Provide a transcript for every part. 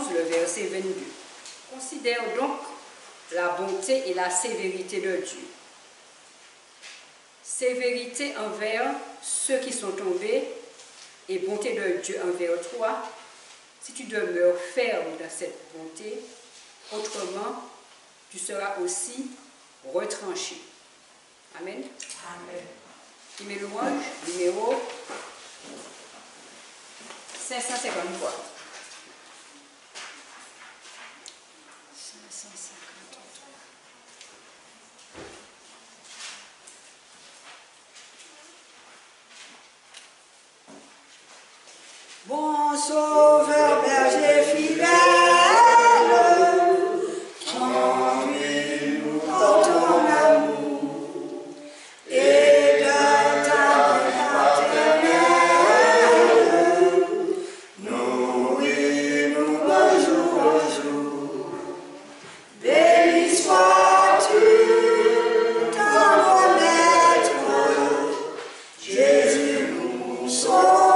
11, le verset 22. Considère donc la bonté et la sévérité de Dieu. Sévérité envers ceux qui sont tombés et bonté de Dieu envers toi, si tu demeures ferme dans cette bonté, autrement, tu seras aussi retranché. Amen. Amen. Et mes louanges, numéro 553. 553. Bon sauveur, berger fidèle, conduis-nous dans ton amour et de ta main paternelle, nourris-nous jour au jour. Béni sois-tu dans nos maîtres, Jésus nous sauve.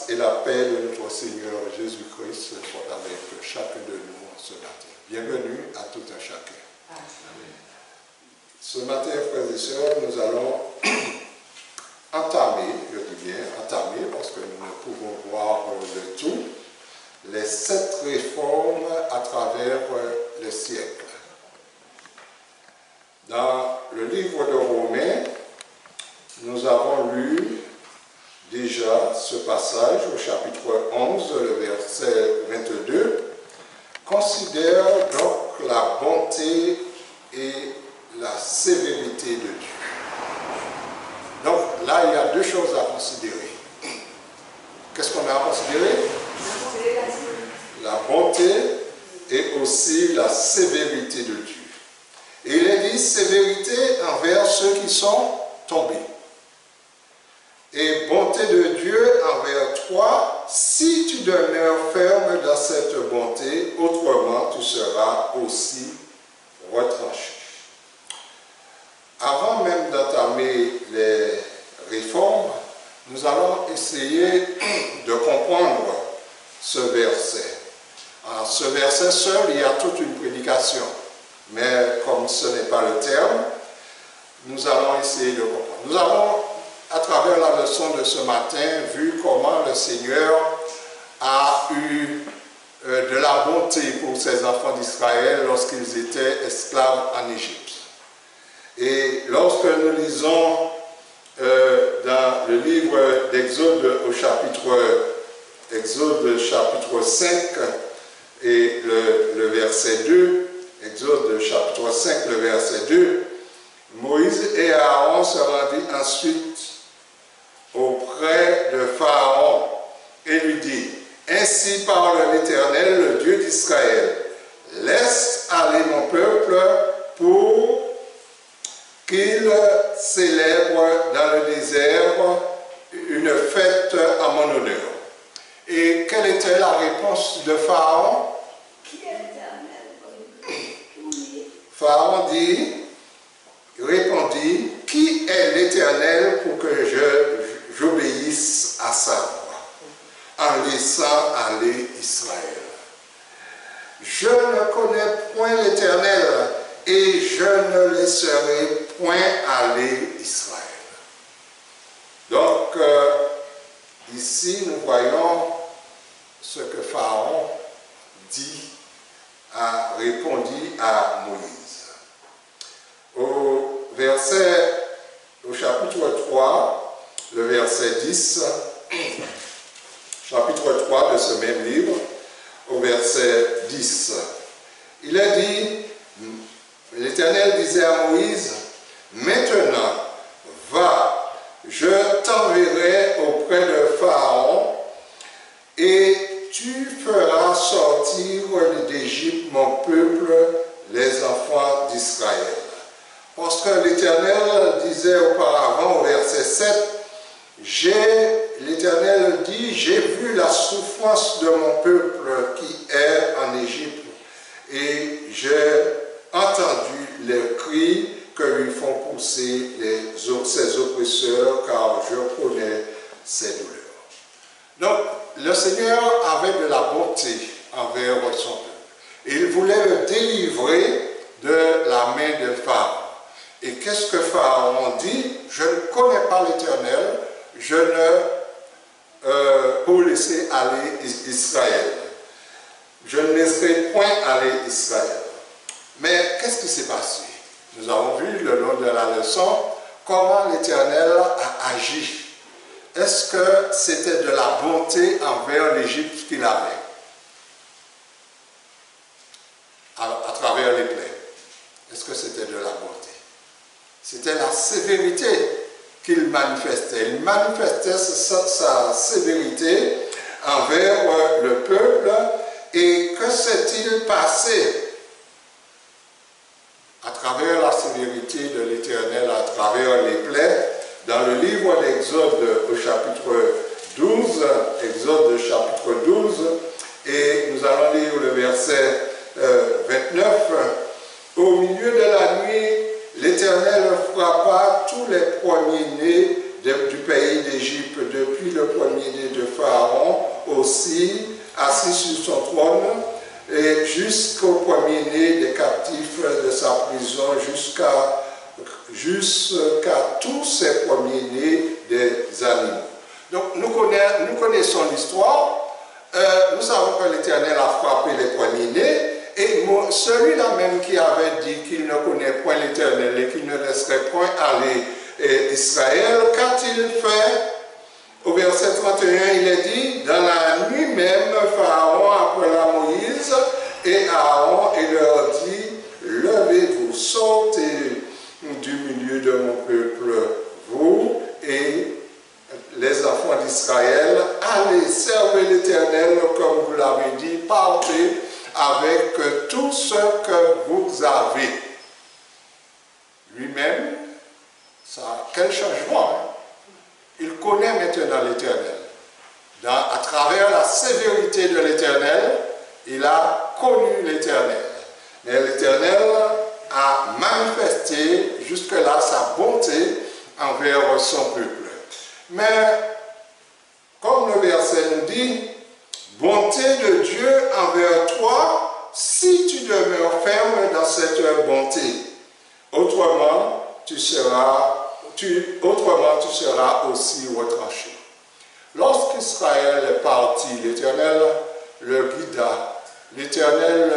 et la paix de notre Seigneur Jésus-Christ soit avec chacun de nous ce matin. Bienvenue à tout un chacun. Ce matin, frères et sœurs, nous allons entamer, je dis bien entamer, parce que nous ne pouvons voir de tout, les 7 réformes à travers les siècles. Dans le livre de Romains, nous avons lu déjà ce passage au chapitre 11, le verset 22. Considère donc la bonté et la sévérité de Dieu. Donc là, il y a 2 choses à considérer. Qu'est-ce qu'on a à considérer? La bonté et aussi la sévérité de Dieu. Et il est dit sévérité envers ceux qui sont tombés. Et bonté de Dieu envers toi, si tu demeures ferme dans cette bonté, autrement tu seras aussi retranché. Avant même d'entamer les réformes, nous allons essayer de comprendre ce verset. En ce verset seul, il y a toute une prédication. Mais comme ce n'est pas le terme, nous allons essayer de comprendre. Nous avons, à travers la leçon de ce matin, vu comment le Seigneur a eu de la bonté pour ses enfants d'Israël lorsqu'ils étaient esclaves en Égypte. Et lorsque nous lisons dans le livre d'Exode au chapitre 5 et le verset 2, Exode chapitre 5, le verset 2, Moïse et Aaron se rendirent ensuite auprès de Pharaon et lui dit, ainsi parle l'Éternel, le Dieu d'Israël, laisse aller mon peuple pour qu'il célèbre dans le désert une fête en mon honneur. Et quelle était la réponse de Pharaon? Pharaon répondit, qui est l'Éternel pour que j'obéisse à sa voix, en laissant aller Israël? Je ne connais point l'Éternel, et je ne laisserai point aller Israël. Donc, ici, nous voyons ce que Pharaon a répondu à Moïse. Au chapitre 3, le verset 10, chapitre 3 de ce même livre, au verset 10, il est dit, l'Éternel disait à Moïse, maintenant, va, je t'enverrai auprès de Pharaon, et tu feras sortir d'Égypte mon peuple, les enfants d'Israël. Parce que l'Éternel disait auparavant au verset 7, l'Éternel dit, j'ai vu la souffrance de mon peuple qui est en Égypte, et j'ai entendu les cris que lui font pousser ses oppresseurs, car je connais ses douleurs. Donc, le Seigneur avait de la bonté envers son peuple. Il voulait le délivrer de la main de Pharaon. Et qu'est-ce que Pharaon dit? Je ne connais pas l'Éternel, je ne pour laisser aller Israël. Je ne laisserai point aller Israël. Mais qu'est-ce qui s'est passé? Nous avons vu le long de la leçon comment l'Éternel a agi. Est-ce que c'était de la bonté envers l'Égypte qu'il avait à travers les plaies? Est-ce que c'était de la bonté? C'était la sévérité qu'il manifestait. Il manifestait sa sévérité envers le peuple. Et que s'est-il passé à travers la sévérité de l'Éternel, à travers les plaies? Dans le livre d'Exode au chapitre 12, Exode chapitre 12, et nous allons lire le verset 29, au milieu de la nuit, l'Éternel frappa tous les premiers-nés du pays d'Égypte, depuis le premier-né de Pharaon, aussi assis sur son trône, et jusqu'au premier-né des captifs de sa prison, jusqu'à tous ces premiers-nés des animaux. Donc nous connaissons l'histoire, nous savons que l'Éternel a frappé les premiers-nés, et celui-là même qui avait dit qu'il ne connaît point l'Éternel et qu'il ne laisserait point aller Israël, qu'a-t-il fait? Au verset 31, il est dit, dans la nuit même, Pharaon appela Moïse et Aaron et leur dit, levez-vous, sortez du milieu de mon peuple, vous et les enfants d'Israël, allez, servez l'Éternel comme vous l'avez dit, partez avec tout ce que vous avez. Lui-même, quel changement, hein? Il connaît maintenant l'Éternel. À travers la sévérité de l'Éternel, il a connu l'Éternel. Mais l'Éternel a manifesté jusque-là sa bonté envers son peuple. Mais, comme le verset nous dit, bonté de Dieu envers toi, si tu demeures ferme dans cette bonté. Autrement, tu seras aussi retranché. Lorsqu'Israël est parti, l'Éternel le guida, l'Éternel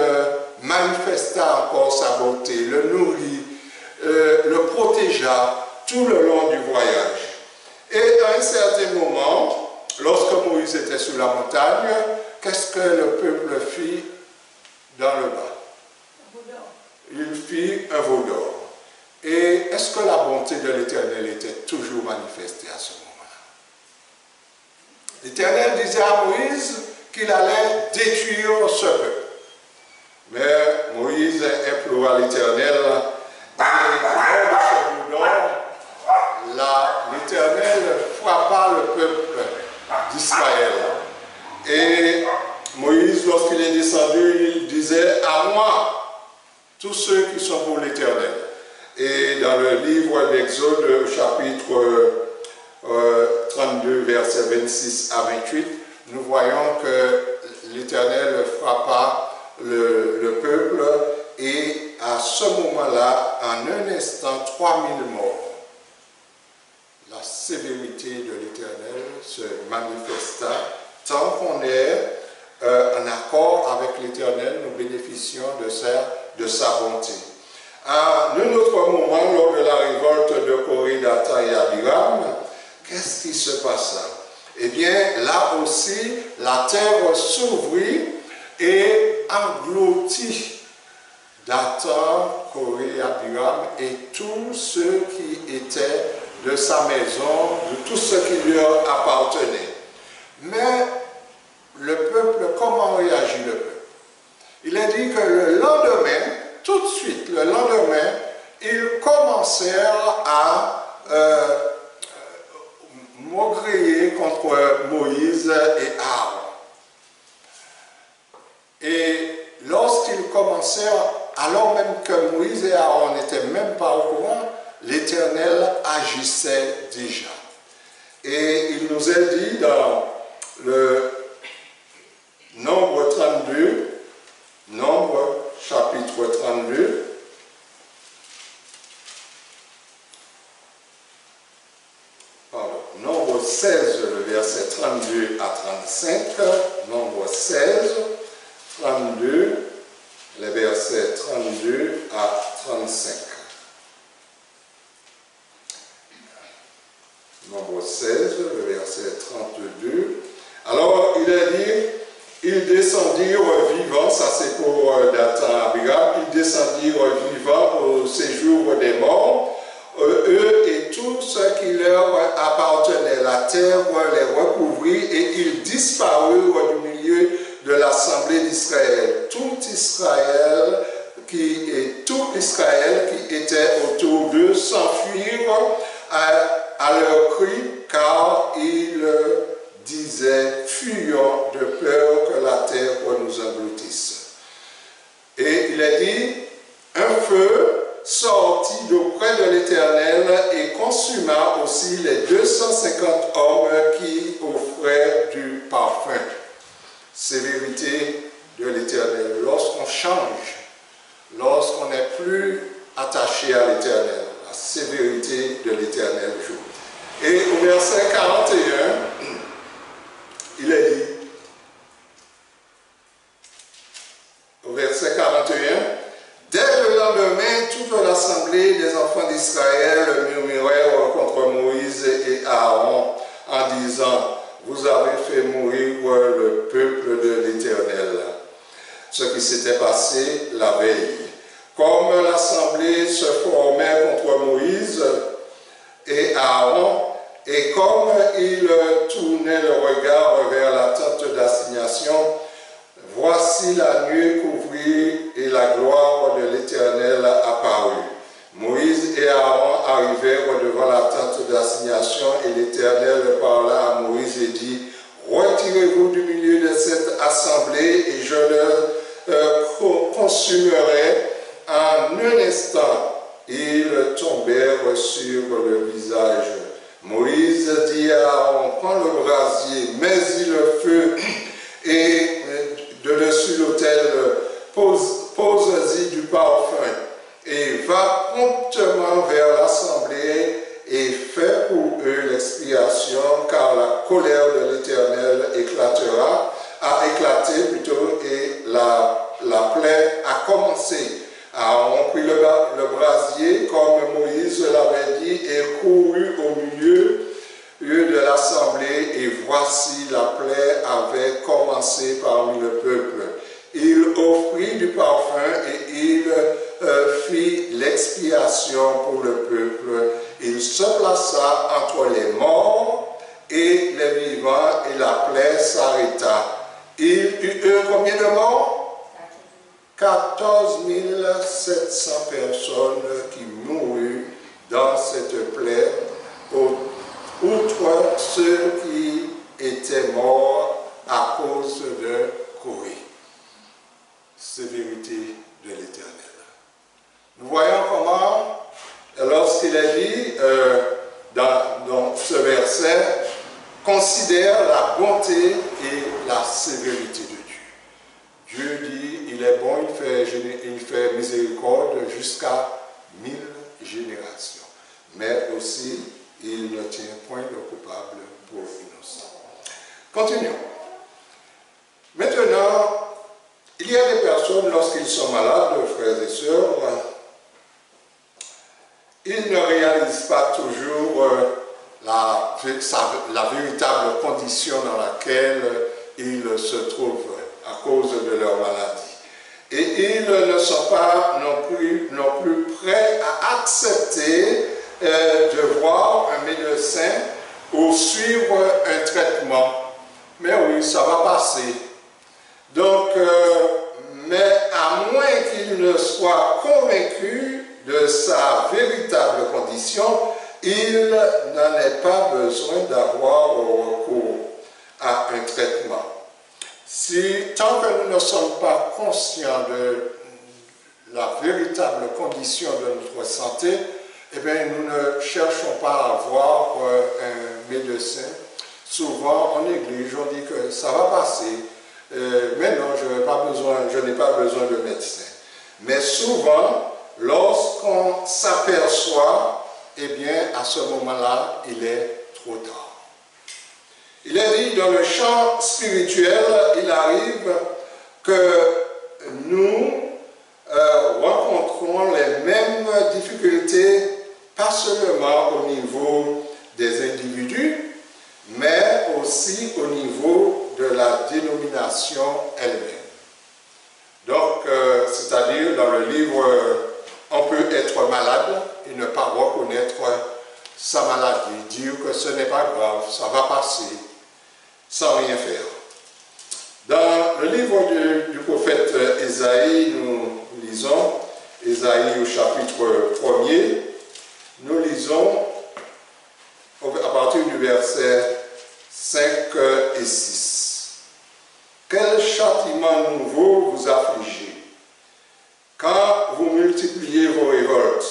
manifesta encore sa bonté, le nourrit, le protégea tout le long du voyage. Et à un certain moment, lorsque Moïse était sur la montagne, qu'est-ce que le peuple fit dans le bas? Il fit un veau d'or. Et est-ce que la bonté de l'Éternel était toujours manifestée à ce moment-là? L'Éternel disait à Moïse qu'il allait détruire ce peuple. Mais Moïse implora l'Éternel, et lors de ce veau d'or, l'Éternel frappa le peuple d'Israël. Et Moïse, lorsqu'il est descendu, il disait, à moi, tous ceux qui sont pour l'Éternel. Et dans le livre d'Exode, chapitre 32, versets 26 à 28, nous voyons que l'Éternel frappa le peuple et à ce moment-là, en un instant, 3000 morts. La sévérité de l'Éternel se manifesta. Tant qu'on est en accord avec l'Éternel, nous bénéficions de sa bonté. À un autre moment, lors de la révolte de Coré, Dathan et Abiram, qu'est-ce qui se passa? Eh bien, là aussi, la terre s'ouvrit et engloutit Dathan, Coré, Abiram et tous ceux qui étaient de sa maison, de tout ce qui leur appartenait. Mais le peuple, comment réagit le peuple? Il est dit que le lendemain, tout de suite, le lendemain, ils commencèrent à maugréer contre Moïse et Aaron. Et lorsqu'ils commencèrent, alors même que Moïse et Aaron n'étaient même pas au courant, l'Éternel agissait déjà. Et il nous est dit dans le Nombre 32, Nombre chapitre 32, Nombre 16, le verset 32 à 35, Nombre 16, 32, les versets 32 à 35. Nombre 16, le verset 32. Alors, il est dit, ils descendirent vivants, ça c'est pour Dathan Abiram, ils descendirent vivants au séjour des morts, eux et tout ce qui leur appartenait, la terre les recouvrit et ils disparurent du milieu de l'assemblée d'Israël. Tout Israël qui était autour d'eux s'enfuirent à leur cri, car ils disaient, fuyons de peur que la terre nous engloutisse. Et il est dit, un feu sortit d'auprès de l'Éternel et consuma aussi les deux 250 hommes qui offraient du parfum. Sévérité de l'Éternel. Lorsqu'on change, lorsqu'on n'est plus attaché à l'Éternel, la sévérité de l'Éternel joue. Et au verset 41, il est dit, au verset 41, dès le lendemain, toute l'assemblée des enfants d'Israël murmurait contre Moïse et Aaron en disant, vous avez fait mourir le peuple de l'Éternel. Ce qui s'était passé la veille. Comme l'assemblée se formait contre Moïse et Aaron, et comme ils tournaient le regard vers la tente d'assignation, voici la nuée couvrit et la gloire de l'Éternel apparut. Moïse et Aaron arrivèrent devant la tente d'assignation et l'Éternel parla à Moïse et dit, retirez-vous du milieu de cette assemblée et je le consumerai en un instant. Ils tombèrent sur le visage. Moïse dit à Aaron, prends le brasier, mets-y le feu et de dessus l'autel, pose-y du parfum et va promptement vers l'assemblée et fais pour eux l'expiation, car la colère de l'Éternel a éclaté plutôt, et la plaie a commencé. Aaron prit le brasier comme Moïse l'avait dit et courut au milieu de l'assemblée, et voici la plaie avait commencé parmi le peuple. Il offrit du parfum et il fit l'expiation pour le peuple. Il se plaça entre les morts et les vivants, et la plaie s'arrêta. Il y eut combien de morts? 14 700 personnes qui moururent dans cette plaie, outre ceux qui étaient morts à cause de Corée. Sévérité de l'Éternel. Nous voyons comment, lorsqu'il est dit dans ce verset, considère la bonté et la sévérité de Dieu. Dieu dit, il est bon, il fait miséricorde jusqu'à 1000 générations. Mais aussi, il ne tient point le coupable pour innocent. Continuons. Maintenant, il y a des personnes, lorsqu'ils sont malades, frères et sœurs, ils ne réalisent pas toujours la véritable condition dans laquelle ils se trouvent à cause de leur maladie. Et ils ne sont pas non plus prêts à accepter de voir un médecin ou suivre un traitement. Mais oui, ça va passer. Donc, mais à moins qu'il ne soit convaincu de sa véritable condition, il n'en ait pas besoin d'avoir recours à un traitement. Tant que nous ne sommes pas conscients de la véritable condition de notre santé, eh bien, nous ne cherchons pas à voir un médecin. Souvent, on néglige, on dit que ça va passer. Mais non, je n'ai pas besoin de médecin. Mais souvent, lorsqu'on s'aperçoit, eh bien, à ce moment-là, il est trop tard. Il est dit, dans le champ spirituel, il arrive que nous rencontrons les mêmes difficultés, pas seulement au niveau des individus, mais aussi au niveau de la dénomination elle-même. Donc, c'est-à-dire, dans le livre, on peut être malade et ne pas reconnaître sa maladie, dire que ce n'est pas grave, ça va passer, sans rien faire. Dans le livre du prophète Ésaïe, nous lisons, Ésaïe au chapitre 1er, nous lisons à partir du verset 5 et 6. Quel châtiment nouveau vous affligez quand vous multipliez vos révoltes?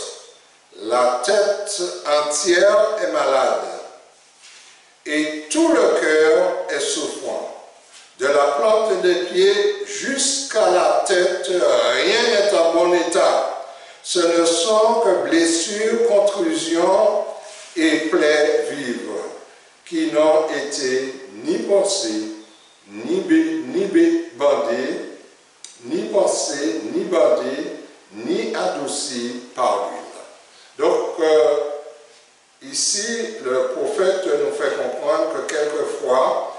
La tête entière est malade et tout le cœur est souffrant. De la plante des pieds jusqu'à la tête, rien n'est en bon état. Ce ne sont que blessures, contusions et plaies vives, qui n'ont été ni pensées, ni bandées, ni adoucies par l'huile. Donc, ici, le prophète nous fait comprendre que quelquefois,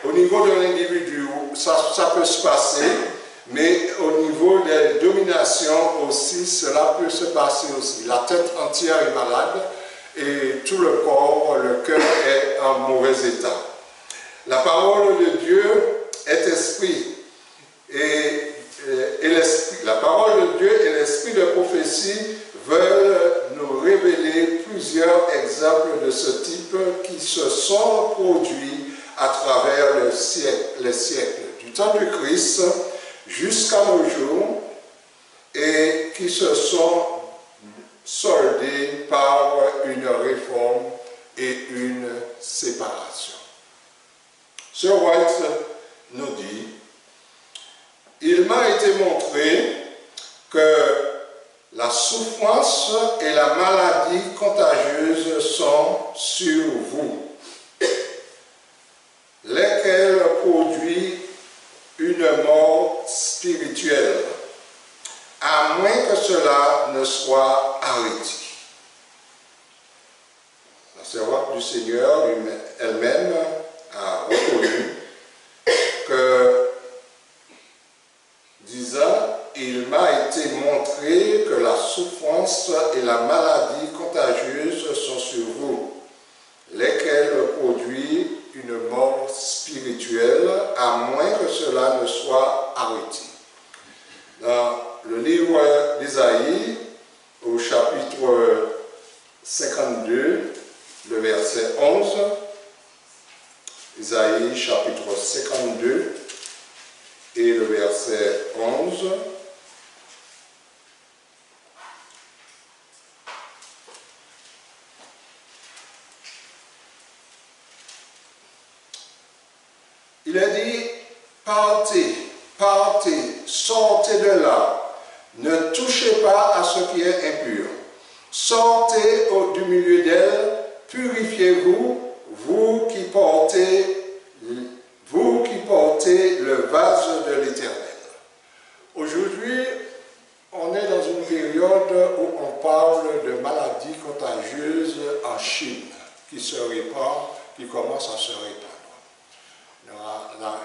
au niveau de l'individu, ça peut se passer, mais au niveau des dominations aussi, cela peut se passer aussi. La tête entière est malade et tout le corps, le cœur est en mauvais état. La parole de Dieu est esprit et l'esprit. La parole de Dieu et l'esprit de prophétie veulent nous révéler plusieurs exemples de ce type qui se sont produits à travers les siècles, du temps du Christ jusqu'à nos jours, et qui se sont soldés par une réforme et une séparation. Sir White nous dit: il m'a été montré que la souffrance et la maladie contagieuse sont sur vous, lesquelles produisent une mort spirituelle, à moins que cela ne soit arrêté. La servante du Seigneur elle-même a reconnu que, disant: il m'a été montré que la souffrance et la maladie contagieuse sont sur vous, lesquelles produisent une mort spirituelle, à moins que cela ne soit arrêté. Dans le livre d'Ésaïe, au chapitre 52, le verset 11, Ésaïe chapitre 52 et le verset 11, il a dit: partez, partez, sortez de là, ne touchez pas à ce qui est impur. Sortez du milieu d'elle, purifiez-vous, vous qui portez le vase de l'Éternel. Aujourd'hui, on est dans une période où on parle de maladies contagieuses en Chine, qui se répand, qui commence à se répandre.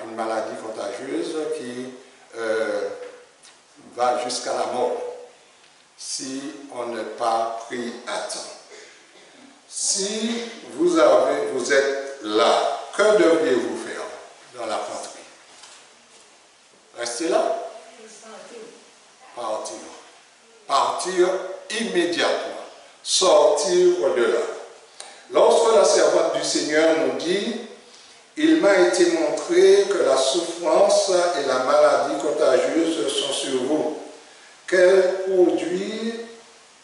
Une maladie contagieuse qui va jusqu'à la mort si on n'est pas pris à temps. Si vous êtes là, que devriez-vous faire dans la patrie? Rester là? Partir. Partir immédiatement. Sortir de là. Lorsque la servante du Seigneur nous dit: il m'a été montré que la souffrance et la maladie contagieuse sont sur vous,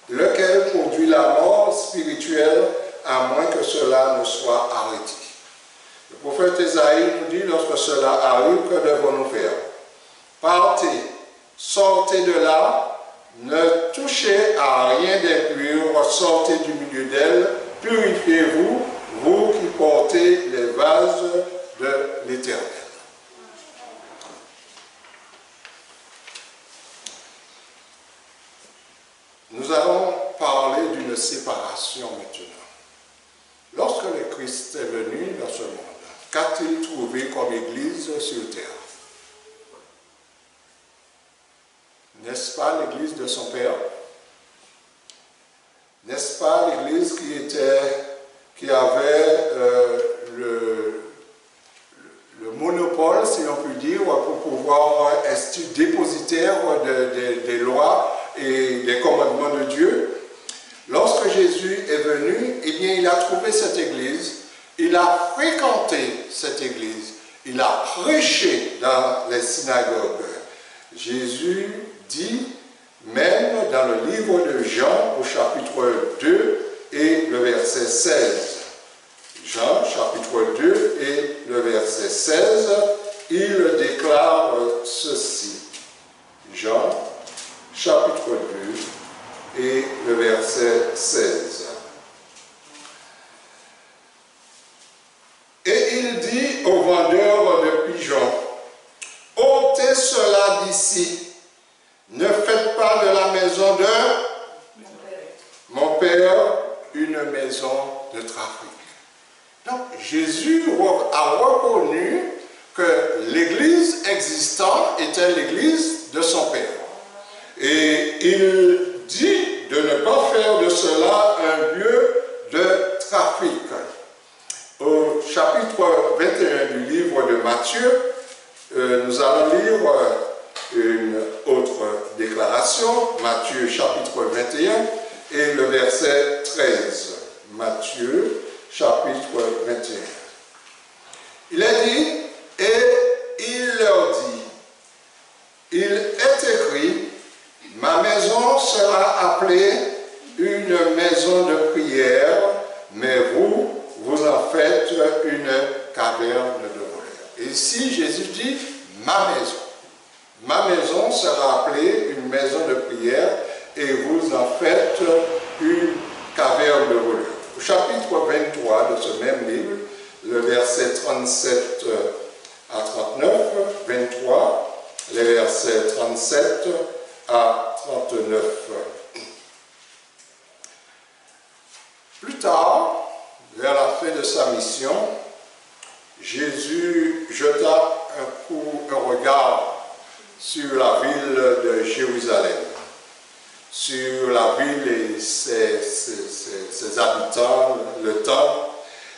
lequel produit la mort spirituelle, à moins que cela ne soit arrêté. Le prophète Ésaïe nous dit: lorsque cela arrive, que devons-nous faire? Partez, sortez de là, ne touchez à rien d'impur, sortez du milieu d'elle, purifiez-vous, vous qui portez les vases de l'Éternel. Nous allons parler d'une séparation maintenant. Lorsque le Christ est venu dans ce monde, qu'a-t-il trouvé comme église sur terre? N'est-ce pas l'église de son Père? N'est-ce pas l'église qui avait le monopole, si l'on peut dire, pour pouvoir être dépositaire des lois et des commandements de Dieu? Lorsque Jésus est venu, eh bien, il a trouvé cette église, il a fréquenté cette église, il a prêché dans les synagogues. Jésus dit, même dans le livre de Jean, au chapitre 2 et le verset 16, Jean, chapitre 2 et le verset 16, il déclare ceci. Jean, chapitre 2 et le verset 16. Et il dit aux vendeurs de pigeons, ôtez cela d'ici, ne faites pas de la maison de mon Père une maison de trafic. Donc Jésus a reconnu que l'église existante était l'église de son Père. Et il dit de ne pas faire de cela un lieu de trafic. Au chapitre 21 du livre de Matthieu, nous allons lire une autre déclaration, Matthieu chapitre 21 et le verset 13. Matthieu chapitre 21. Il est dit, et il leur dit, il est écrit, ma maison sera appelée une maison de prière, mais vous en faites une caverne de voleurs. Et ici, Jésus dit, ma maison. Ma maison sera appelée une maison de prière, et vous en faites une caverne de voleurs. Au chapitre 23 de ce même livre, le verset 37 à 39, 23, les versets 37 à 39. Plus tard, vers la fin de sa mission, Jésus jeta un regard sur la ville de Jérusalem, sur la ville et ses habitants, le temple.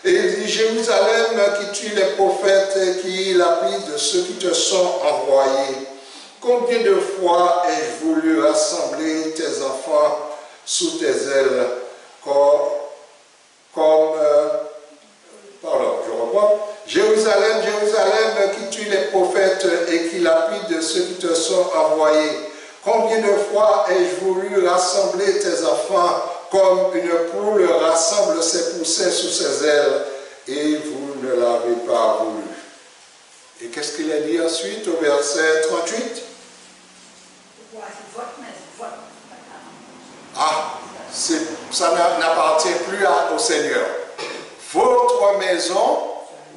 Et il dit, Jérusalem qui tue les prophètes et qui lapide ceux qui te sont envoyés. Combien de fois ai-je voulu rassembler tes enfants sous tes ailes Jérusalem, Jérusalem, qui tue les prophètes et qui lapide ceux qui te sont envoyés. Combien de fois ai-je voulu rassembler tes enfants comme une poule rassemble ses poussins sous ses ailes, et vous ne l'avez pas voulu. Et qu'est-ce qu'il a dit ensuite au verset 38? Ah, ça n'appartient plus au Seigneur. Votre maison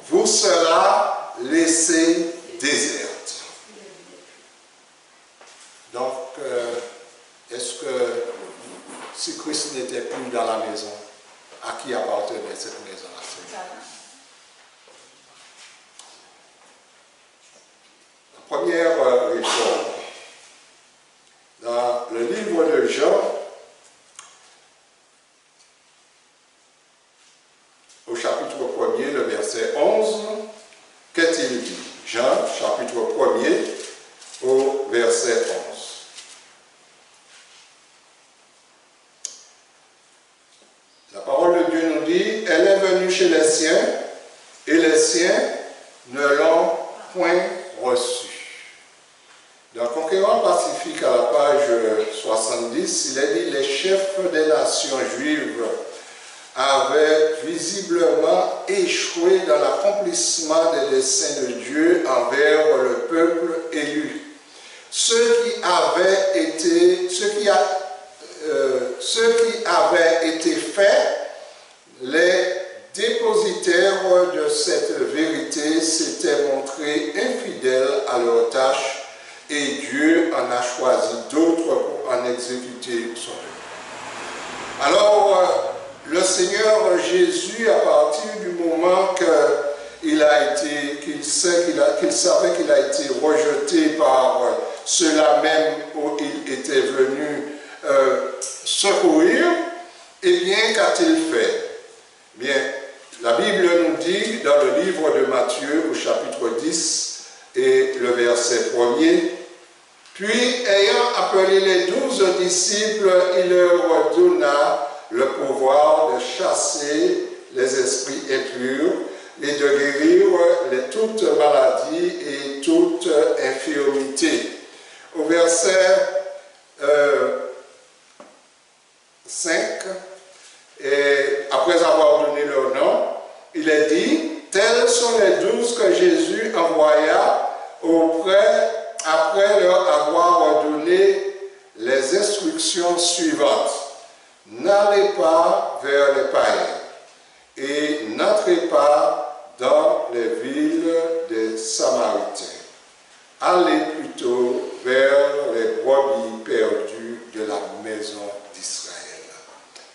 vous sera laissée déserte. Donc, est-ce que si Christ n'était plus dans la maison, à qui appartenait cette maison-là? La première réforme. Dans le livre de Jean, au chapitre 1er, le verset 11, qu'est-il dit? Jean, chapitre 1er, au verset 11. La parole de Dieu nous dit, elle est venue chez les siens, et les siens ne l'ont point reçue. Dans Conquérant Pacifique, à la page 70, il est dit, les chefs des nations juives avaient visiblement échoué dans l'accomplissement des desseins de Dieu envers le peuple élu. Ceux qui avaient été faits, les dépositaires de cette vérité s'étaient montrés infidèles à leur tâche, et Dieu en a choisi d'autres pour en exécuter son œuvre. Alors, le Seigneur Jésus, à partir du moment qu'il savait qu'il a été rejeté par ceux-là même où il était venu secourir, eh bien, qu'a-t-il fait? Bien, la Bible nous dit dans le livre de Matthieu, au chapitre 10, et le verset 1er, puis, ayant appelé les 12 disciples, il leur donna le pouvoir de chasser les esprits impurs et de guérir toute maladie et toute infirmité. Au verset 5, et après avoir donné leur nom, il est dit, tels sont les 12 que Jésus envoya après leur avoir donné les instructions suivantes. N'allez pas vers les païens et n'entrez pas dans les villes des Samaritains. Allez plutôt vers les brebis perdues de la maison d'Israël.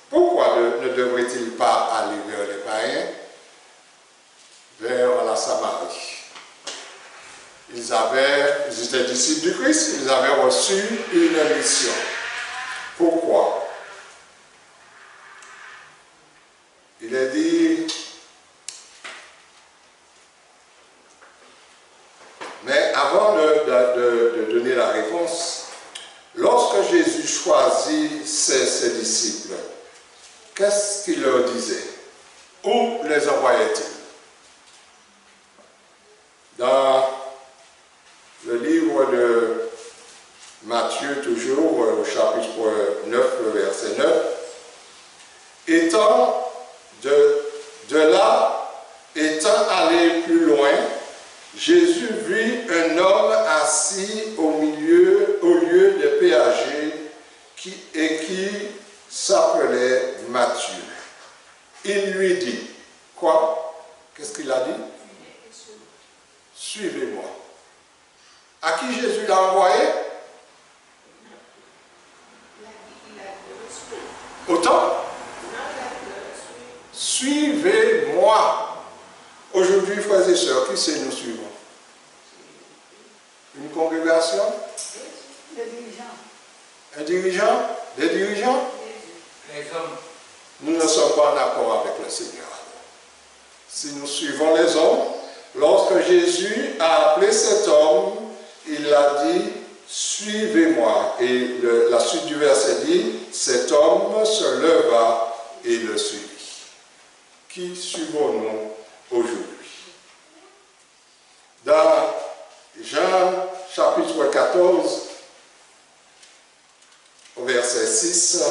Pourquoi ne devrait-il pas aller vers les païens? Vers la Samarie. Ils étaient disciples du Christ, ils avaient reçu une mission. Pourquoi? Il est dit, mais avant de donner la réponse, lorsque Jésus choisit ses disciples, qu'est-ce qu'il leur disait? Où les envoyait-il? Dans le livre de Matthieu, toujours au chapitre 9, le verset 9, étant allé plus loin, Jésus vit un homme assis au lieu des péagers qui s'appelait Matthieu. Il lui dit, quoi? Qu'est-ce qu'il a dit? Suivez-moi. À qui Jésus l'a envoyé? Autant? Suivez-moi. Aujourd'hui, frères et sœurs, qui c'est nous suivons? Une congrégation? Les dirigeants. Un dirigeant? Des dirigeants? Les hommes. Nous ne sommes pas en accord avec le Seigneur. Si nous suivons les hommes, lorsque Jésus a appelé cet homme, il a dit, suivez-moi. Et la suite du verset dit, cet homme se leva et le suivit. Qui suivons-nous aujourd'hui? Dans Jean chapitre 14, au verset 6,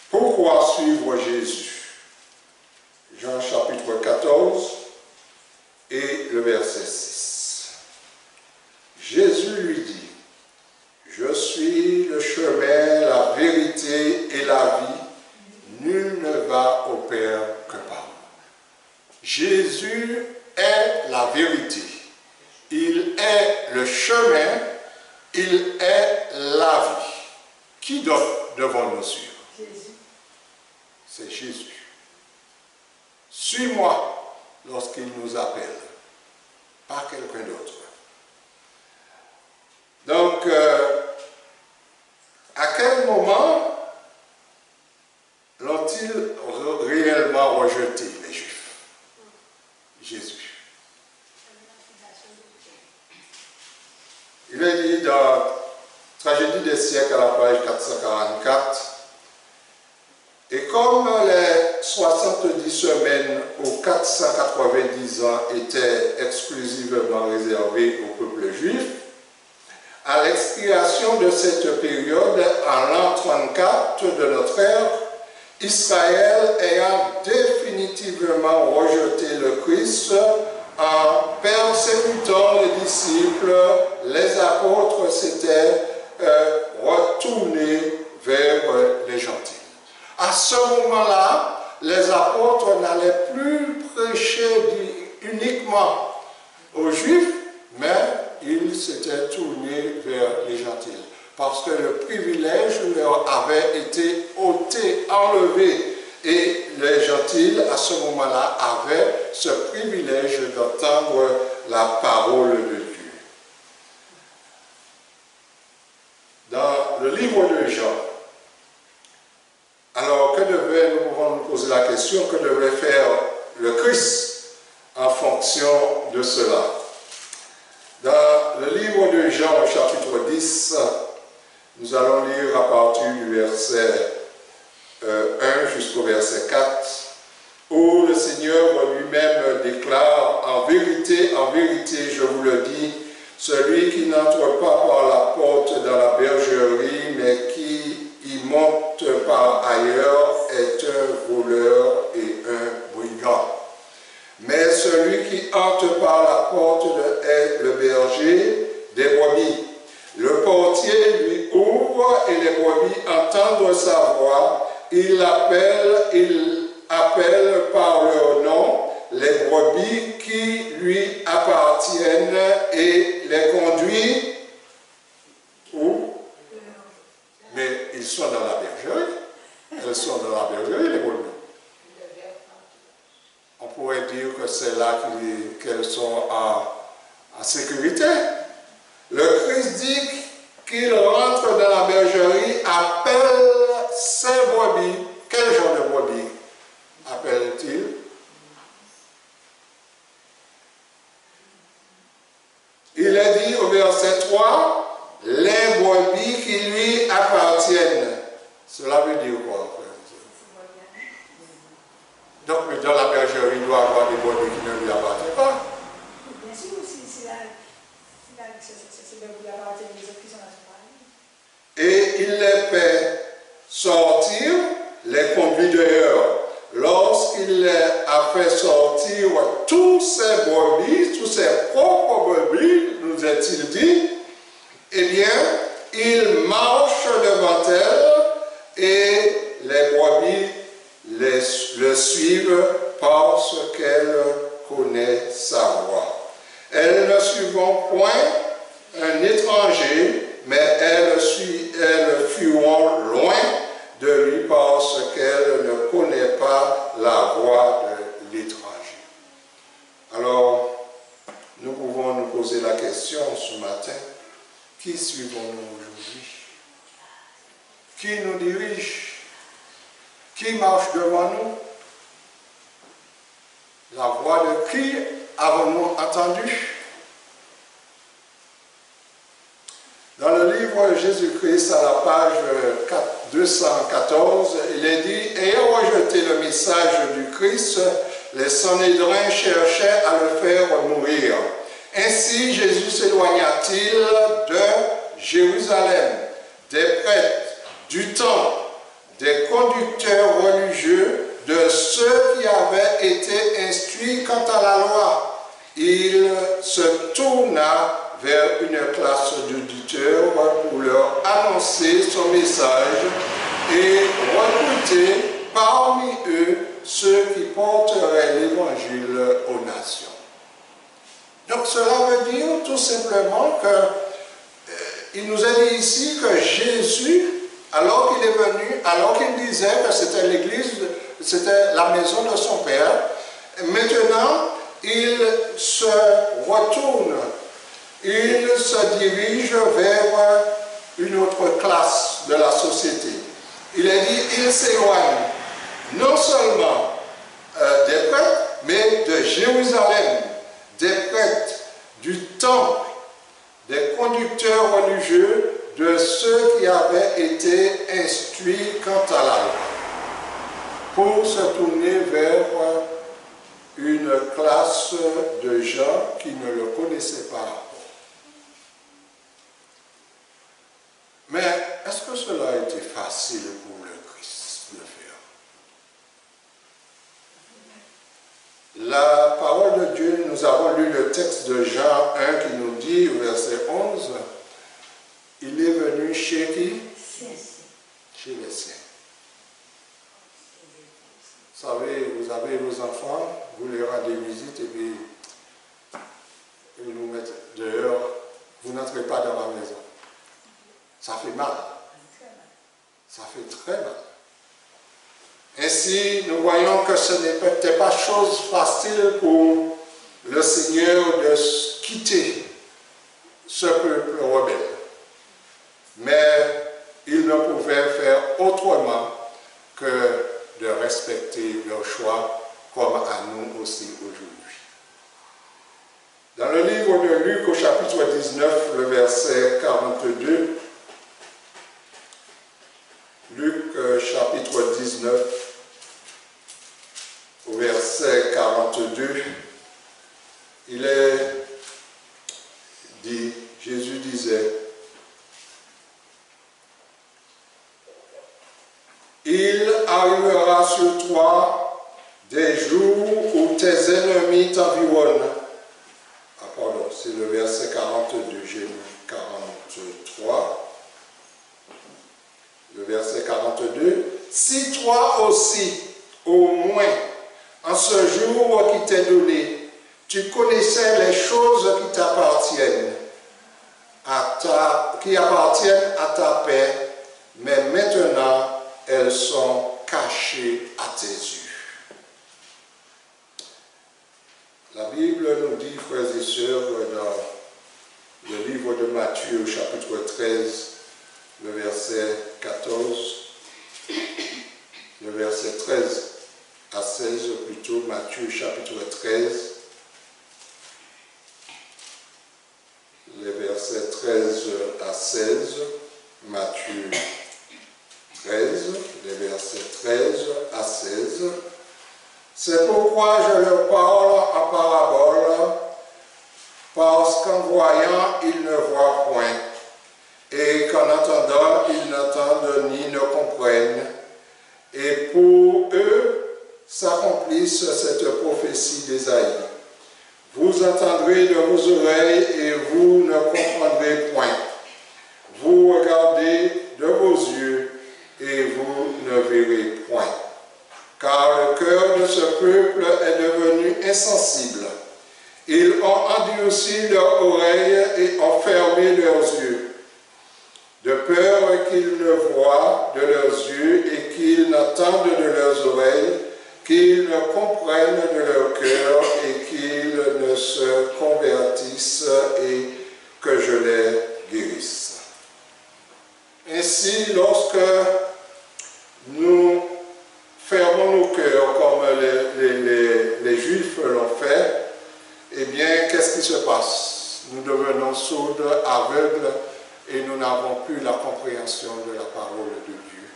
pourquoi suivre Jésus? Jean chapitre 14 et le verset 6. Jésus lui dit, je suis le chemin, la vérité et la vie. Nul ne va au Père que par moi. Jésus est la vérité. Il est le chemin. Il est la vie. Qui devons-nous suivre? Jésus. C'est Jésus. Suis-moi lorsqu'il nous appelle, pas quelqu'un d'autre. Donc, à quel moment l'ont-ils réellement rejeté, les Juifs? Jésus. Il est dit dans Tragédie des siècles à la page 444, et comme les 70 semaines aux 490 ans étaient exclusivement réservées au peuple juif, à l'expiration de cette période, en l'an 34 de notre ère, Israël ayant définitivement rejeté le Christ en persécutant les disciples, les apôtres s'étaient retournés vers les gentils. À ce moment-là, les apôtres n'allaient plus prêcher uniquement aux Juifs, mais ils s'étaient tournés vers les gentils. Parce que le privilège leur avait été ôté, enlevé. Et les gentils, à ce moment-là, avaient ce privilège d'entendre la parole de Dieu. Dans le livre de Jean, alors nous pouvons nous poser la question, que devait faire le Christ en fonction de cela? Dans le livre de Jean, au chapitre 10, nous allons lire à partir du verset 1 jusqu'au verset 4, où le Seigneur lui-même déclare, en vérité, je vous le dis, celui qui n'entre pas par la porte dans la bergerie, mais qui y monte ailleurs est un voleur et un brigand. Mais celui qui entre par la porte est le berger des brebis. Le portier lui ouvre et les brebis entendent sa voix. Il appelle par leur nom les brebis qui lui appartiennent et les conduit où? Mais ils sont dans la bergerie. Elles sont dans la bergerie, les brebis. On pourrait dire que c'est là qu'elles sont en sécurité. Le Christ dit qu'il rentre dans la bergerie, appelle ses brebis. Quel genre de brebis appelle-t-il? Il est dit au verset 3, les brebis qui lui appartiennent. Cela veut dire quoi, frère? Donc, dans la bergerie, il doit y avoir des brebis qui ne lui appartiennent pas. Bien sûr, c'est bien vous appartenir les autres qui sont là. Et il les fait sortir, les conduit dehors. Lorsqu'il a fait sortir tous ses brebis, tous ses propres brebis, nous est-il dit, eh bien, il marche devant elles et les brebis le suivent parce qu'elles connaissent sa voix. Elles ne suivront point un étranger, mais elles fuiront loin de lui parce qu'elle ne connaît pas la voix de l'étranger. Alors, nous pouvons nous poser la question ce matin, qui suivons-nous aujourd'hui? Qui nous dirige? Qui marche devant nous? La voix de qui avons-nous entendu? Dans le livre Jésus-Christ, à la page 214, il est dit « Ayant rejeté le message du Christ, les Sanhédrins cherchaient à le faire mourir. Ainsi, Jésus s'éloigna-t-il de Jérusalem, des prêtres, du temple, des conducteurs religieux, de ceux qui avaient été instruits quant à la loi. Il se tourna vers une classe d'auditeurs pour leur annoncer son message et recruter parmi eux ceux qui porteraient l'évangile aux nations. » Donc cela veut dire tout simplement qu'il nous a dit ici que Jésus, alors qu'il est venu, alors qu'il disait que c'était l'église, c'était la maison de son Père, maintenant il se retourne, il se dirige vers une autre classe de la société. Il est dit, il s'éloigne non seulement des prêtres, mais de Jérusalem, des prêtres, du temple, des conducteurs religieux, de ceux qui avaient été instruits quant à la loi, pour se tourner vers une classe de gens qui ne le connaissaient pas. Mais est-ce que cela a été facile pour le Christ de faire? La parole de Dieu, nous avons lu le texte de Jean 1 qui nous dit, verset 11, il est venu chez qui? Chez les siens. Vous savez, vous avez vos enfants, vous les rendez visite et puis ils nous mettent dehors. Vous n'entrez pas dans ma maison. Ça fait mal. Ça fait très mal. Ainsi, nous voyons que ce n'était pas chose facile pour le Seigneur de quitter ce peuple rebelle. Mais il ne pouvait faire autrement que de respecter leur choix, comme à nous aussi aujourd'hui. Dans le livre de Luc, au chapitre 19, le verset 42, Luc chapitre 19, au verset 42, il est dit, Jésus disait, il viendra sur toi des jours où tes ennemis t'environnent. Ah, pardon, c'est le verset 42, j'ai lu 43. Le verset 42. Si toi aussi, au moins, en ce jour qui t'est donné, tu connaissais les choses qui t'appartiennent, qui appartiennent à ta paix, mais maintenant elles sont cachées à tes yeux. La Bible nous dit, frères et sœurs, dans le livre de Matthieu, chapitre 13, le verset 14, le verset 13 à 16, plutôt, Matthieu, chapitre 13, les versets 13 à 16, Matthieu 13, les versets 13 à 16. C'est pourquoi je leur parle en parabole, parce qu'en voyant, ils ne voient point, et qu'en entendant, ils n'entendent ni ne comprennent. Et pour eux, s'accomplisse cette prophétie d'Ésaïe. Vous entendrez de vos oreilles et vous ne comprendrez point. Vous regardez de vos yeux et vous ne verrez point. Car le cœur de ce peuple est devenu insensible. Ils ont endurci leurs oreilles et ont fermé leurs yeux, de peur qu'ils ne voient de leurs yeux et qu'ils n'entendent de leurs oreilles, qu'ils ne comprennent de leur cœur et qu'ils ne se convertissent et que je les guérisse. Ainsi, lorsque nous fermons nos cœurs comme les Juifs l'ont fait, eh bien, qu'est-ce qui se passe? Nous devenons sourds, aveugles, et nous n'avons plus la compréhension de la parole de Dieu.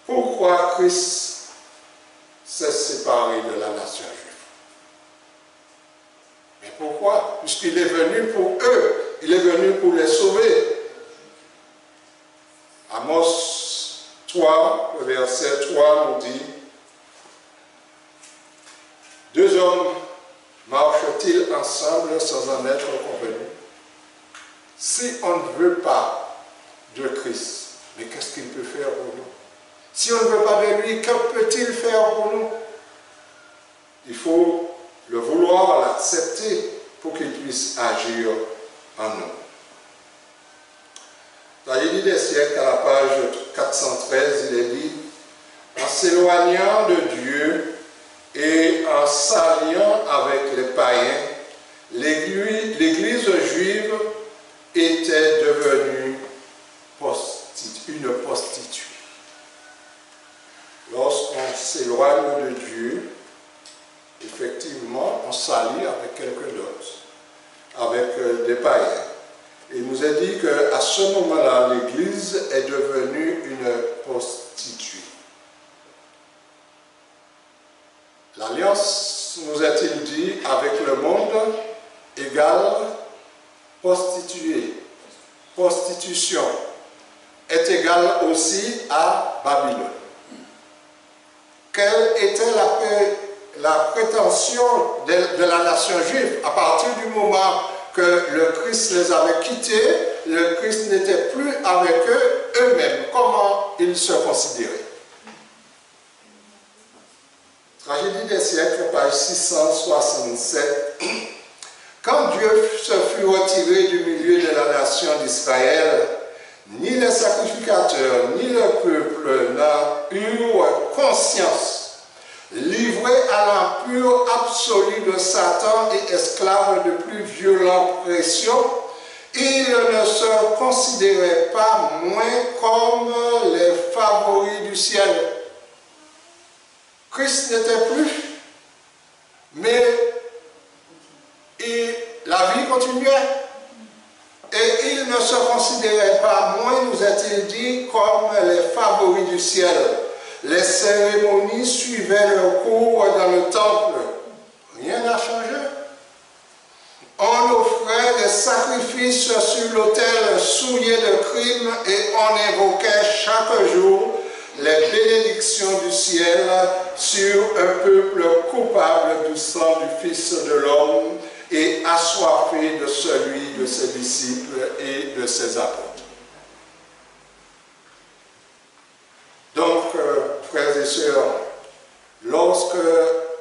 Pourquoi Christ s'est séparé de la nation juive? Mais pourquoi? Puisqu'il est venu pour eux, il est venu pour les sauver. Amos 3, le verset 3 nous dit, « Deux hommes marchent-ils ensemble sans en être convenus? Si on ne veut pas de Christ, mais qu'est-ce qu'il peut faire pour nous? Si on ne veut pas de lui, que peut-il faire pour nous? Il faut le vouloir, l'accepter pour qu'il puisse agir en nous. » Dans l'Édit des siècles, à la page 413, il est dit, « En s'éloignant de Dieu et en s'alliant avec les païens, l'Église juive était devenue une prostituée. » Lorsqu'on s'éloigne de Dieu, effectivement, on s'allie avec quelqu'un d'autre, avec des païens. Il nous est dit qu'à ce moment-là, l'Église est devenue une prostituée. L'alliance, nous est-il dit, avec le monde égale prostituée. Prostitution est égale aussi à Babylone. Quelle était la prétention de la nation juive à partir du moment que le Christ les avait quittés, le Christ n'était plus avec eux, eux-mêmes. Comment ils se considéraient? Tragédie des siècles, page 667. Quand Dieu se fut retiré du milieu de la nation d'Israël, ni les sacrificateurs, ni le peuple n'eurent conscience. Livrés à l'empire absolu de Satan et esclaves de plus violentes pressions, ils ne se considéraient pas moins comme les favoris du ciel. Christ n'était plus, mais la vie continuait. Et ils ne se considéraient pas moins, nous a-t-il dit, comme les favoris du ciel. Les cérémonies suivaient leur cours dans le temple. Rien n'a changé. On offrait des sacrifices sur l'autel souillé de crimes et on invoquait chaque jour les bénédictions du ciel sur un peuple coupable du sang du Fils de l'homme et assoiffé de celui de ses disciples et de ses apôtres. Donc, frères et sœurs, lorsque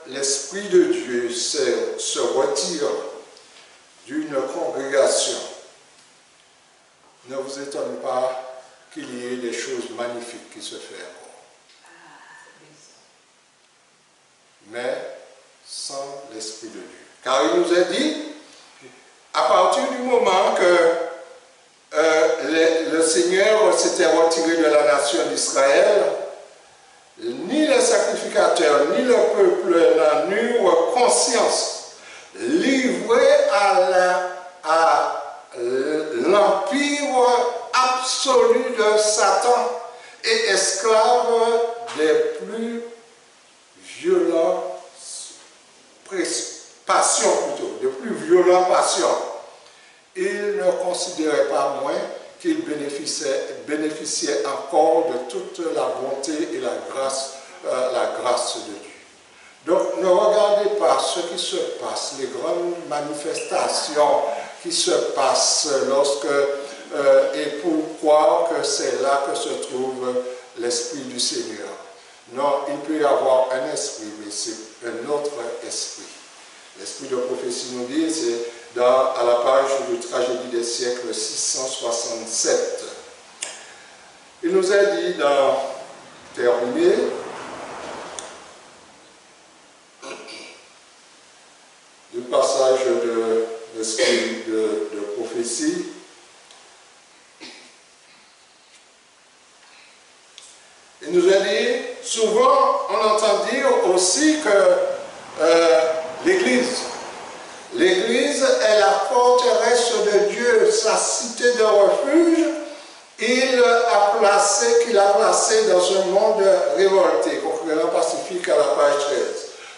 l'Esprit de Dieu se retire d'une congrégation, ne vous étonne pas qu'il y ait des choses magnifiques qui se font encore. Mais sans l'Esprit de Dieu. Car il nous a dit, à partir du moment que le Seigneur s'était retiré de la nation d'Israël, ni les sacrificateurs, ni le peuple n'en eurent conscience, livrés à l'empire absolu de Satan et esclaves des plus violentes passions plutôt, des plus violentes passions. Ils ne considéraient pas moins qu'ils bénéficiaient encore de toute la bonté et la grâce de Dieu. Donc ne regardez pas ce qui se passe, les grandes manifestations qui se passent lorsque et pour croire que c'est là que se trouve l'Esprit du Seigneur. Non, il peut y avoir un esprit, mais c'est un autre esprit. L'esprit de prophétie nous dit, c'est à la page de Tragédie des siècles 667. Il nous a dit dans terminé, du passage de l'esprit de prophétie. Il nous a dit, souvent on entend dire aussi que l'Église est la forteresse de Dieu, sa cité de refuge, qu'il a placé dans un monde révolté, concurrent pacifique à la page 13.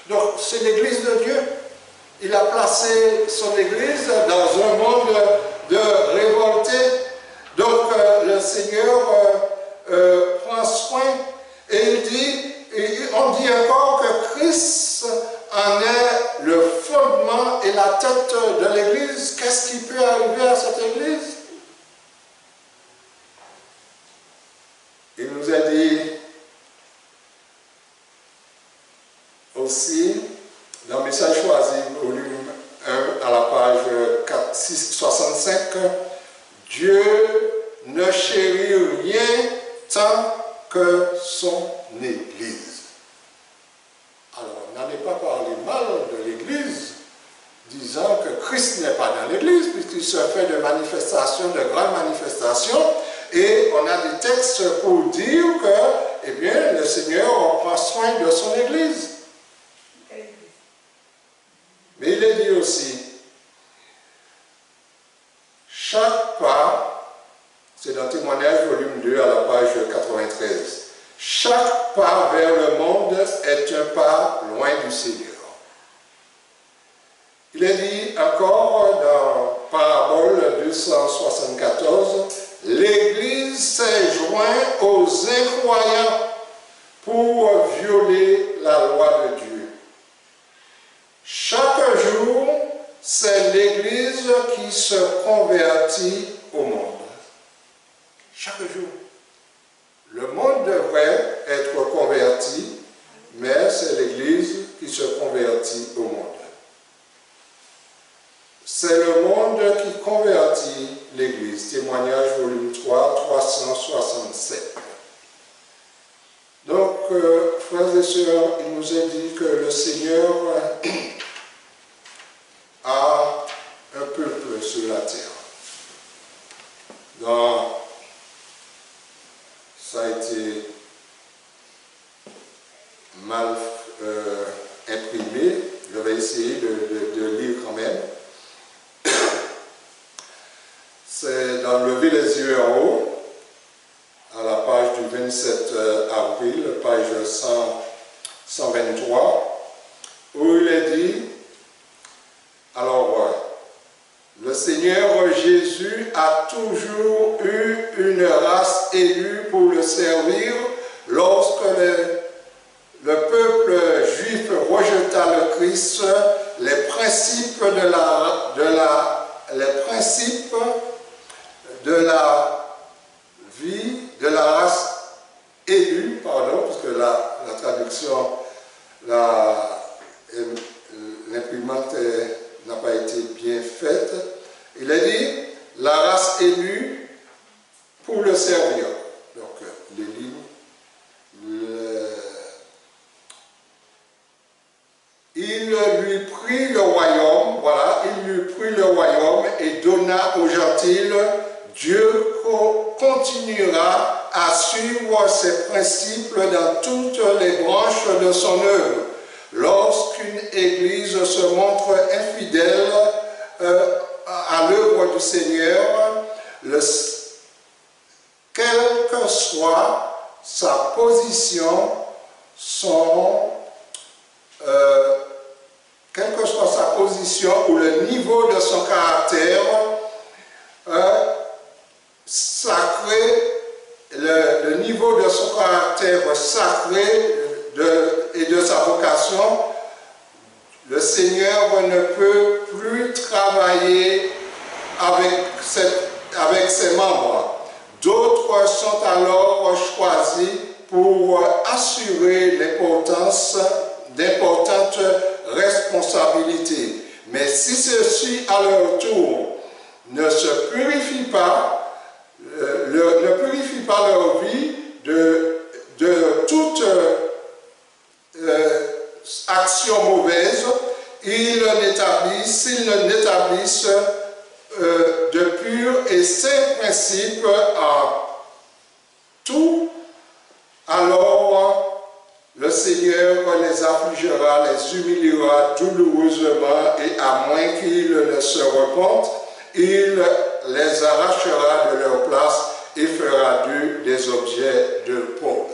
Donc c'est l'Église de Dieu. Il a placé son Église dans un monde de révolté. Donc le Seigneur prend soin et on dit encore que Christ en est le fondement et la tête de l'Église. Qu'est-ce qui peut arriver à cette Église? Il nous a dit aussi, dans le Message choisi, volume 1, à la page 665, Dieu ne chérit rien tant que son Église. Alors, n'allez pas parler mal de l'Église, disant que Christ n'est pas dans l'Église, puisqu'il se fait de manifestations, de grandes manifestations, et on a des textes pour dire que, eh bien, le Seigneur prend soin de son Église. Mais il est dit aussi, chaque pas, c'est dans Témoignage volume 2 à la page 93, chaque pas vers le monde est un pas loin du Seigneur. Il est dit encore dans Parabole 274, l'Église s'est jointe aux incroyants pour violer la loi de Dieu. Chaque jour, c'est l'Église qui se convertit au monde. Chaque jour. Le monde devrait être converti, mais c'est l'Église qui se convertit au monde. C'est le monde qui convertit l'Église. Témoignage volume 3, 367. Donc, frères et sœurs, il nous est dit que le Seigneur a un peuple sur la terre. Ça a été mal imprimé. Je vais essayer de lire quand même. C'est dans Lever les yeux en haut, à la page du 27 avril, page 123, où il est dit, alors, le le Seigneur Jésus a toujours eu une race élue pour le servir. Lorsque le peuple juif rejeta le Christ, les principes de la vie, de la race élue, pardon, parce que la traduction, l'imprimante n'a pas été bien faite. Il a dit la race élue pour le servir. Donc, les lignes. Il lui prit le royaume, voilà, il lui prit le royaume et donna aux gentils. Dieu continuera à suivre ses principes dans toutes les branches de son œuvre. Lorsqu'une église se montre infidèle à l'œuvre du Seigneur, quelle que soit sa position, quelle que soit sa position ou le niveau de son caractère sacré, le niveau de son caractère sacré et de sa vocation, le Seigneur ne peut plus travailler avec ses membres. D'autres sont alors choisis pour assurer d'importantes responsabilités. Mais si ceux-ci, à leur tour, ne purifient pas leur vie de toute action mauvaise, s'ils n'établissent de purs et saints principes en tout, alors le Seigneur les affligera, les humiliera douloureusement, et à moins qu'ils ne se repentent, il les arrachera de leur place et fera d'eux des objets de pauvres.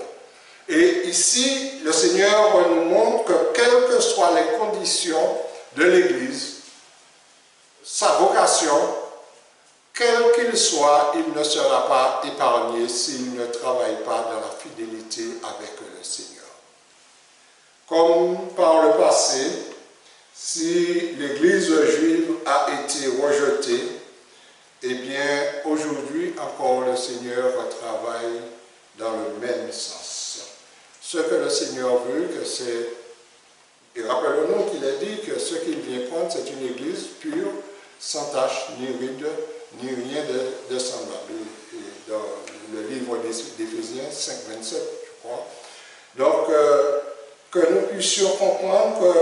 Et ici, le Seigneur nous montre que quelles que soient les conditions de l'Église, sa vocation, quel qu'il soit, il ne sera pas épargné s'il ne travaille pas dans la fidélité avec le Seigneur. Comme par le passé, si l'Église juive a été rejetée, eh bien, aujourd'hui encore, le Seigneur travaille dans le même sens. Ce que le Seigneur veut, que c'est... Et rappelons-nous qu'il a dit que ce qu'il vient prendre, c'est une Église pure, sans tache, ni ride, ni rien de semblable. Et dans le livre d'Éphésiens 5, 27, je crois. Donc, que nous puissions comprendre que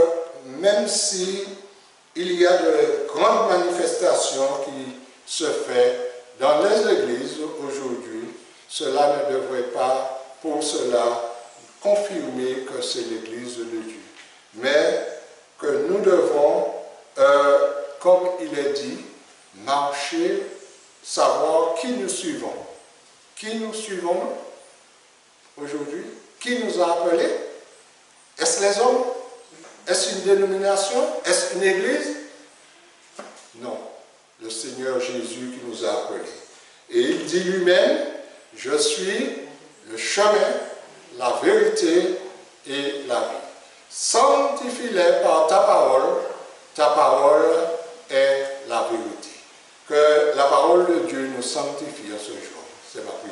même si il y a de grandes manifestations qui se font dans les églises aujourd'hui, cela ne devrait pas pour cela confirmer que c'est l'église de Dieu. Mais que nous devons, comme il est dit, marcher, savoir qui nous suivons. Qui nous suivons aujourd'hui? Qui nous a appelés? Est-ce les hommes? Est-ce une dénomination? Est-ce une église? Non. Le Seigneur Jésus qui nous a appelés. Et il dit lui-même, je suis le chemin, la vérité et la vie. Sanctifie-les par ta parole est la vérité. Que la parole de Dieu nous sanctifie à ce jour. C'est ma prière.